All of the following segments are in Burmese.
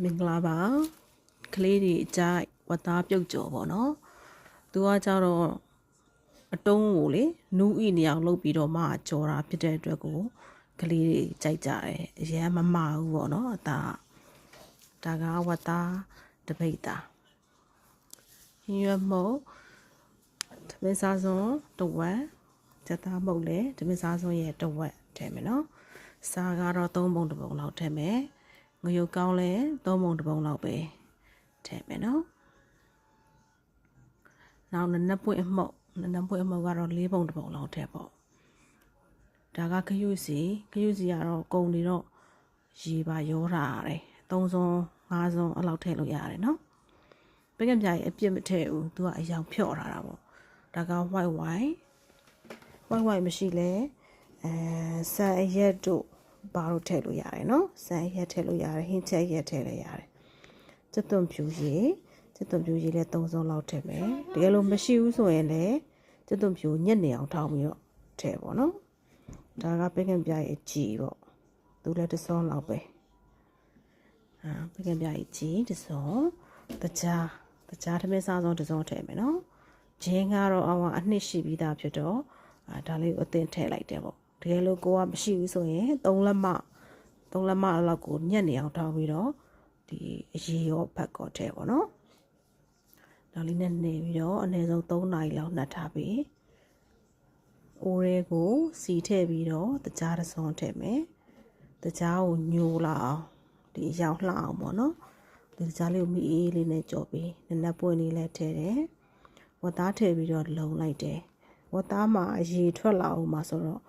မင်္ဂလာပါကလေးတွေအကြိုက်ဝတ်သားပြုတ်ကြော်ပေါ့နော်သူကကြတော့အတုံးကိုလေနူးဤနေအောင်လုပ်ပြီးတော့မှကြော်တာဖြစ်တဲ့အတွက်ကိုကလေးတွေကြိုက်ကြတယ်အရင်မမဘူးပေါ့နော်အသားဒါကဝတ်သားတပိတ်သားရွက်မုတ်တမင်စားစွန်းတဝက်ချက်သားမုတ်လေတမင်စားစွန်းရဲ့တဝက်ထည့်မယ်နော်စားကတော့3ပုံတစ်ပုံလောက်ထည့်မယ်ငရုတ်ကောင်းလဲ3ပုံတစ်ပုံလောက်ပဲထည့်မယ်နော်နောက်နနပွင့်အမှုတ်ကတော့4ပုံတစ်ပုံလောက်ထည့်ပေါ့ဒါကခရုစီကတော့ကုံနေတော့ရေပါရောတာရတယ်3စွန်း5စွန်းအဲ့လောက်ထည့်လို့ရတယ်နော်ပဲကံပြားကြီးအပြစ်မထည့်ဘူးသူကအယောင်ဖြော့ထားတာပေါ့ဒါက white မရှိလဲဆန်အရက်တို့ဘာလို့ထည့်လို့ရတယ်နော်ဆန်ရက်ထည့်လို့ရတယ်ဟင်းချက်ရက်ထည့်လည်းရတယ်ကျက်သွန်ဖြူရည်လည်း3စုံလောက်ထည့်မယ်တကယ်လို့မရှိဘူးဆိုရင်လည်းကျက်သွန်ဖြူညက်နေအောင်ထောင်းပြီးတော့ထည့်ပေါ့နော်ဒါကပဲကံပြားရဲ့ကြည်ပေါ့သူလည်းတစ်စုံလောက်ပဲပဲကံပြားရဲ့ကြည်တစ်စုံတကြားထမင်းစားစုံတစ်စုံထည့်မယ်နော်ဂျင်းကတော့အနှစ်ရှိပြီးသားဖြစ်တော့ဒါလေးကိုအသင်ထည့်လိုက်တယ်ပေါ့တကယ်လို့ကိုကမရှိဘူးဆိုရင်3လက်မလောက်ကိုညက်နေအောင်ထောင်းပြီးတော့ဒီအရေရောဘက်ကောထည့်ပေါ့နော်ဒါလေးနဲ့နေပြီးတော့အနည်းဆုံး3နာရီလောက်နှက်ထားပြီးအိုးရဲကိုစီထည့်ပြီးတော့တကြားတစ်စုံထည့်မယ်တကြားကိုညိုလာအောင်ဒီအရောင်လှအောင်ပေါ့နော်ဒီတကြားလေးကိုမီအေးလေးနဲ့ကြော်ပြီးနနပွင့်လေးလည်းထည့်တယ်ဝတ်သားထည့်ပြီးတော့လုံလိုက်တယ်ဝတ်သားမှာအရေထွက်လာအောင်မှာဆိုတော့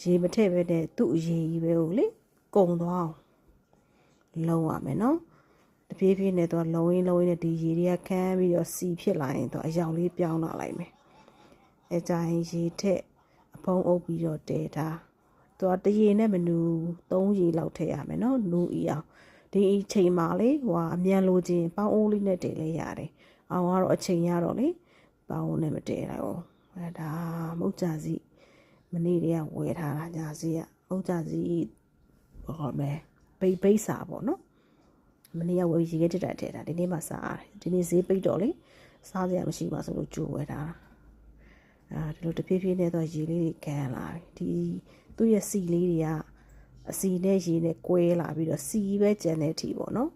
ရေမထည့်ပဲနဲ့သူ့အရေကြီးပဲကိုလေကုံသွားအောင်လုံရမယ်နော်တပြေးပြေးနဲ့တော့လုံရင်းနဲ့ဒီရေတွေကခမ်းပြီးတော့စီဖြစ်လာရင်တော့အရောင်လေးပြောင်းလာလိုက်မယ်အဲကြရင်ရေထက်အဖုံးအုပ်ပြီးတော့တဲတာသူကတရေနဲ့မနူ3ရေလောက်ထည့်ရမယ်နော်နူးဤအောင်ဒီအချိန်မှာလေအမြန်လိုချင်ပေါင်းအိုးလေးနဲ့တည်လဲရတယ်အောင်ကတော့အချိန်ရတော့လေပေါင်းအိုးနဲ့မတည်လိုက်ဘူးအဲဒါမုတ်ကြစီမနေ့တည်းကဝယ်ထားတာညာစီကမုတ်ကြစီဘာလဲပိတ်စာပေါ့နော်မနေ့ကဝယ်ရေခဲတက်တာထည့်တာဒီနေ့မှစားရတယ်ဒီနေ့ဈေးပိတ်တော့လေစားစရာမရှိပါဆိုလို့ကြိုးဝယ်တာဒီလိုတဖြည်းဖြည်းနဲ့တော့ရေလေးတွေကန်လာဒီသူ့ရဲ့စီလေးတွေကအစီနဲ့ရေနဲ့ကွဲလာပြီးတော့စီပဲကျန်တဲ့အထိပေါ့နော်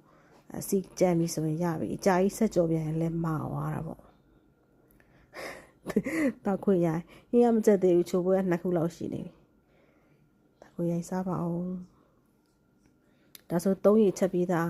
အစီကျန်ပြီဆိုရင်ရပြီအကြာကြီးဆက်ကြော်ပြန်ရင်လည်းမာသွားတာပေါ့တောက်ခွေရိုင်းဟင်းရမကျက်သေးဘူးချိုးပွဲက2ခုလောက်ရှိနေပြီတောက်ခွေရိုင်းစားပါအောင်ဒါဆို3ရေချက်ပြီးသား